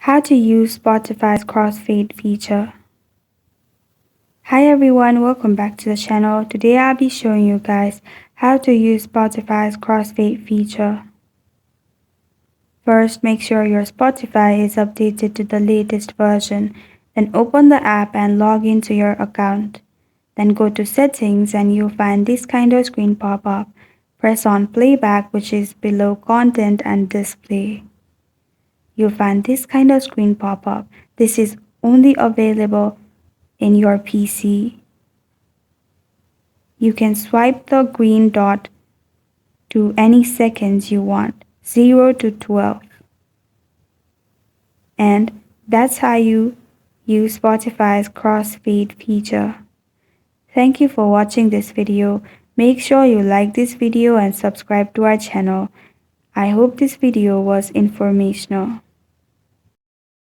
How to use Spotify's Crossfade feature. Hi everyone, welcome back to the channel. Today I'll be showing you guys how to use Spotify's Crossfade feature. First, make sure your Spotify is updated to the latest version. Then open the app and log into your account. Then go to settings and you'll find this kind of screen pop up. Press on playback, which is below content and display. You'll find this kind of screen pop up. This is only available in your PC. You can swipe the green dot to any seconds you want, 0 to 12. And that's how you use Spotify's Crossfade feature. Thank you for watching this video. Make sure you like this video and subscribe to our channel. I hope this video was informational.